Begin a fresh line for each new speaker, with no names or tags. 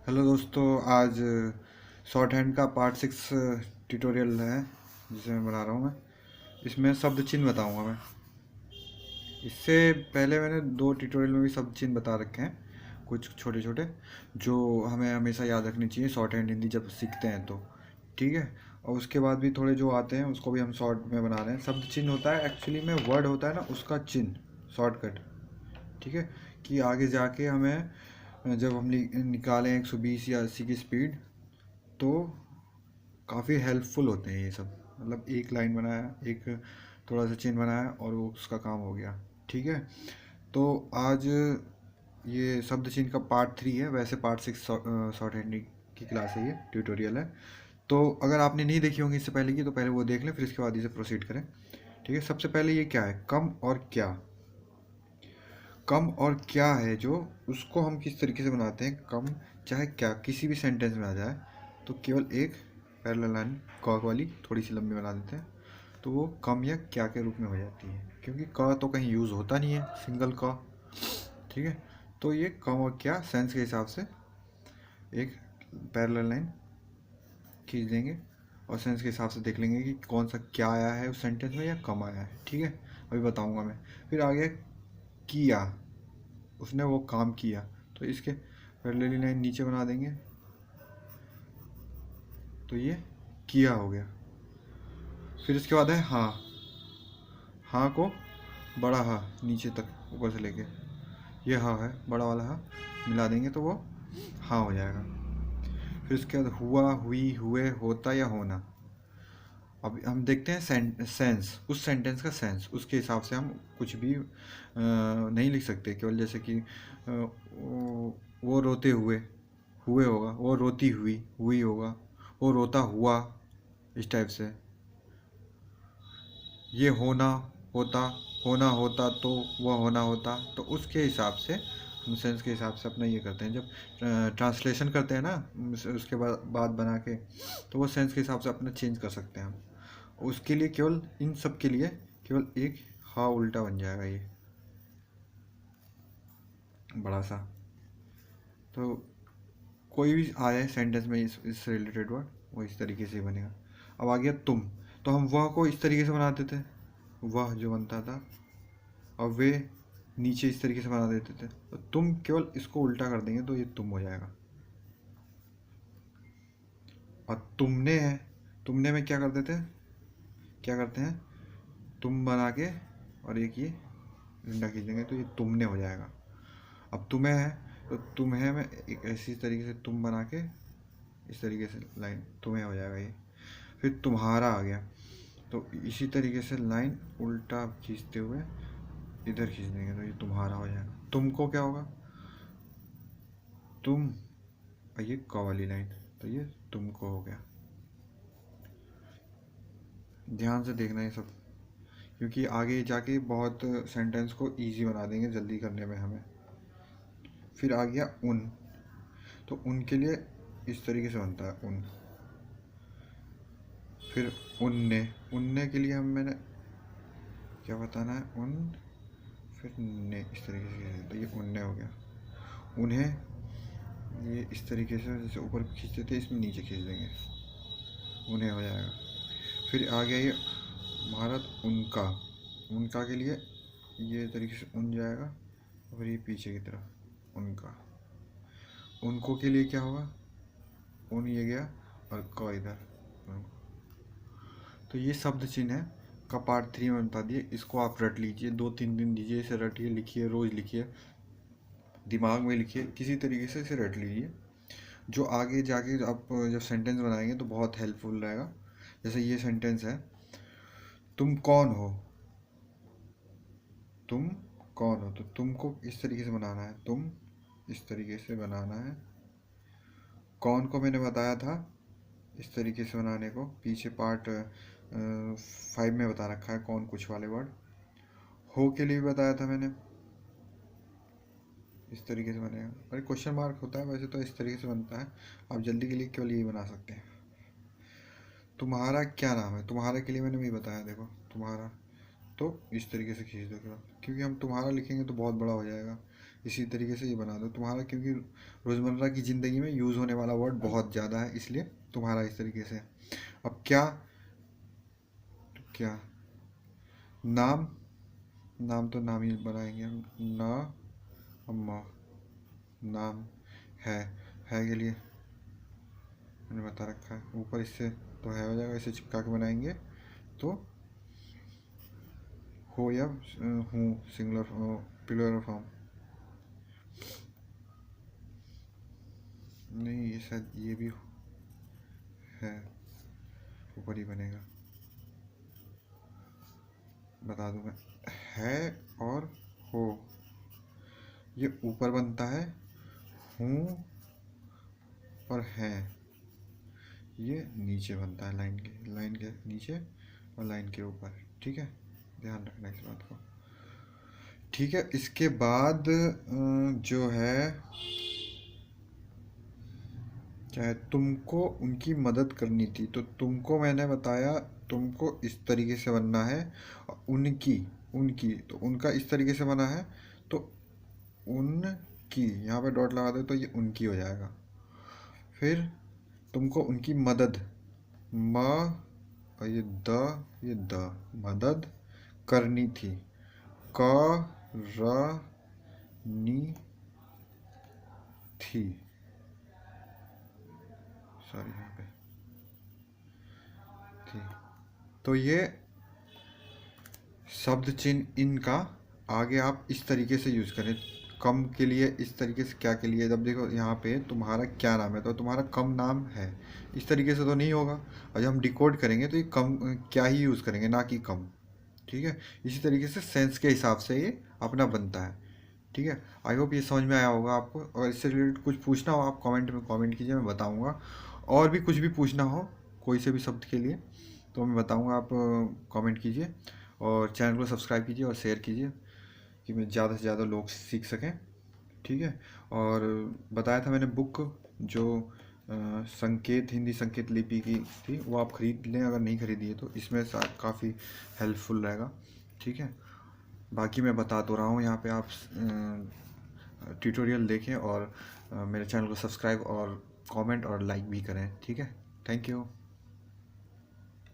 Hello दोस्तों, आज short hand का पार्ट 6 ट्यूटोरियल है जिसे मैं बना रहा हूँ। मैं इसमें शब्द चिन्ह बताऊँगा। मैं इससे पहले मैंने दो ट्यूटोरियल में भी शब्द चिन्ह बता रखे हैं, कुछ छोटे छोटे जो हमें हमेशा याद रखनी चाहिए शॉर्ट हैंड हिंदी जब सीखते हैं तो। ठीक है। और उसके बाद भी थोड़े जो आते हैं उसको भी हम शॉर्ट में बना रहे हैं। शब्द चिन्ह होता है एक्चुअली में वर्ड होता है ना, उसका चिन्ह शॉर्टकट। ठीक है। कि आगे जाके हमें जब हम निकालें 120 या 80 की स्पीड तो काफ़ी हेल्पफुल होते हैं ये सब। मतलब एक लाइन बनाया, एक थोड़ा सा चिन्ह बनाया और वो उसका काम हो गया। ठीक है। तो आज ये शब्द चिन्ह का पार्ट 3 है। वैसे पार्ट 6 शॉर्ट हैंड की क्लास है, ये ट्यूटोरियल है। तो अगर आपने नहीं देखी होंगी इससे पहले की तो पहले वो देख लें, फिर इसके बाद इसे प्रोसीड करें। ठीक है। सबसे पहले ये क्या है, कम और क्या। कम और क्या है जो उसको हम किस तरीके से बनाते हैं। कम चाहे क्या किसी भी सेंटेंस में आ जाए तो केवल एक पैरेलल लाइन क वाली थोड़ी सी लंबी बना देते हैं तो वो कम या क्या के रूप में हो जाती है, क्योंकि क तो कहीं यूज़ होता नहीं है, सिंगल क। ठीक है। तो ये कम और क्या सेंस के हिसाब से एक पैरेलल लाइन खींच देंगे और सेंस के हिसाब से देख लेंगे कि कौन सा क्या आया है उस सेंटेंस में या कम आया है। ठीक है। अभी बताऊंगा मैं। फिर आगे किया, उसने वो काम किया तो इसके पैरेलल लाइन नीचे बना देंगे तो ये किया हो गया। फिर इसके बाद है हाँ। हाँ को बड़ा हाँ नीचे तक ऊपर से लेके ये हाँ है, बड़ा वाला हाँ मिला देंगे तो वो हाँ हो जाएगा। फिर उसके बाद हुआ, हुई, हुए, होता या होना। अब हम देखते हैं सेंस, उस सेंटेंस का सेंस, उसके हिसाब से हम कुछ भी नहीं लिख सकते केवल। जैसे कि वो रोते हुए हुए होगा, वो रोती हुई हुई होगा, वो रोता हुआ, इस टाइप से। ये होना होता, होना होता तो वह होना होता, तो उसके हिसाब से हम सेंस के हिसाब से अपना ये करते हैं। जब ट्रांसलेशन करते हैं ना उसके बाद बात बना के, तो वो सेंस के हिसाब से अपना चेंज कर सकते हैं हम। उसके लिए केवल इन सब के लिए केवल एक हाँ उल्टा बन जाएगा ये बड़ा सा। तो कोई भी आए सेंटेंस में इससे रिलेटेड वर्ड वो इस तरीके से बनेगा। अब आ गया तुम, तो हम वह को इस तरीके से बनाते थे, वह जो बनता था, और वे नीचे इस तरीके से बना देते थे। तो तुम केवल इसको उल्टा कर देंगे तो ये तुम हो जाएगा। और तुमने है, तुमने में क्या करते थे, क्या करते हैं, तुम बना के और एक ये डंडा खींच देंगे तो ये तुमने हो जाएगा। अब तुम्हें है तो तुम्हें में एक ऐसी तरीके से तुम बना के इस तरीके से लाइन तुम्हें हो जाएगा ये। फिर तुम्हारा आ गया तो इसी तरीके से लाइन उल्टा खींचते हुए इधर खींच देंगे तो ये तुम्हारा हो जाएगा। तुमको क्या होगा, तुम, और ये क वाली लाइन तो ये तुमको हो गया। ध्यान से देखना ये सब, क्योंकि आगे जाके बहुत सेंटेंस को इजी बना देंगे जल्दी करने में हमें। फिर आ गया उन, तो उनके लिए इस तरीके से बनता है उन। फिर उनने, उनने के लिए हम मैंने क्या बताना है, उन फिर ने इस तरीके से, तो ये उनने हो गया। उन्हें ये इस तरीके से जैसे ऊपर खींचते थे इसमें नीचे खींच देंगे, उन्हें हो जाएगा। फिर आ गया ये भारत उनका, उनका के लिए ये तरीके से उन जाएगा और ये पीछे की तरफ उनका। उनको के लिए क्या होगा, उन ये गया और क इधर। तो ये शब्द चिन्ह है का पार्ट 3 में बता दिए। इसको आप रट लीजिए, 2-3 दिन दीजिए इसे, रटिए, लिखिए, रोज़ लिखिए, दिमाग में लिखिए, किसी तरीके से इसे रट लीजिए। जो आगे जाके आप जब सेंटेंस बनाएंगे तो बहुत हेल्पफुल रहेगा। जैसे ये सेंटेंस है, तुम कौन हो, तुम कौन हो, तो तुमको इस तरीके से बनाना है, तुम इस तरीके से बनाना है। कौन को मैंने बताया था इस तरीके से बनाने को, पीछे पार्ट 5 में बता रखा है कौन कुछ वाले वर्ड। हो के लिए भी बताया था मैंने, इस तरीके से बनेगा। अरे क्वेश्चन मार्क होता है वैसे तो इस तरीके से बनता है, आप जल्दी के लिए केवल यही बना सकते हैं। तुम्हारा क्या नाम है, तुम्हारे के लिए मैंने भी बताया, देखो तुम्हारा, तो इस तरीके से खींच दो केवल, क्योंकि हम तुम्हारा लिखेंगे तो बहुत बड़ा हो जाएगा, इसी तरीके से ये बना दो तुम्हारा, क्योंकि रोज़मर्रा की ज़िंदगी में यूज़ होने वाला वर्ड बहुत ज़्यादा है, इसलिए तुम्हारा इस तरीके से है। अब क्या, क्या नाम, नाम तो नाम ही बनाएंगे हम, ना अम्मा, नाम है के लिए मैंने बता रखा है ऊपर, इससे तो है हो जाएगा, इसे चिपका के बनाएंगे तो हो या हूँ, सिंगुलर प्लूरल फॉर्म। नहीं ये शायद ये भी है, ऊपर ही बनेगा, बता दूँ मैं। है और हो ये ऊपर बनता है, हूँ और हैं ये नीचे बनता है, लाइन के नीचे और लाइन के ऊपर। ठीक है, ध्यान रखना इस बात को। ठीक है, इसके बाद जो है क्या है, तुमको उनकी मदद करनी थी, तो तुमको मैंने बताया तुमको इस तरीके से बनना है, और उनकी, उनकी तो उनका इस तरीके से बना है, तो उनकी यहाँ पे डॉट लगा दो तो ये उनकी हो जाएगा। फिर तुमको उनकी मदद, म और ये द मदद करनी थी, क र नी थी, सॉरी यहाँ पे थी। तो ये शब्द चिन्ह इनका आगे आप इस तरीके से यूज़ करें, कम के लिए इस तरीके से, क्या के लिए, जब देखो यहाँ पे तुम्हारा क्या नाम है तो तुम्हारा कम नाम है, इस तरीके से तो नहीं होगा, और जब हम डिकोड करेंगे तो ये कम क्या ही यूज़ करेंगे, ना कि कम। ठीक है, इसी तरीके से सेंस के हिसाब से ये अपना बनता है। ठीक है, आई होप ये समझ में आया होगा आपको। और इससे रिलेटेड कुछ पूछना हो आप कमेंट में कमेंट कीजिए, मैं बताऊंगा। और भी कुछ भी पूछना हो कोई से भी शब्द के लिए तो मैं बताऊंगा, आप कमेंट कीजिए और चैनल को सब्सक्राइब कीजिए और शेयर कीजिए कि मैं ज़्यादा से ज़्यादा लोग सीख सकें। ठीक है, और बताया था मैंने बुक जो संकेत, हिंदी संकेत लिपि की थी, वो आप ख़रीद लें अगर नहीं खरीदी है तो, इसमें काफ़ी हेल्पफुल रहेगा। ठीक है, बाकी मैं बता तो रहा हूँ यहाँ पे, आप ट्यूटोरियल देखें और मेरे चैनल को सब्सक्राइब और कमेंट और लाइक भी करें। ठीक है, थैंक यू।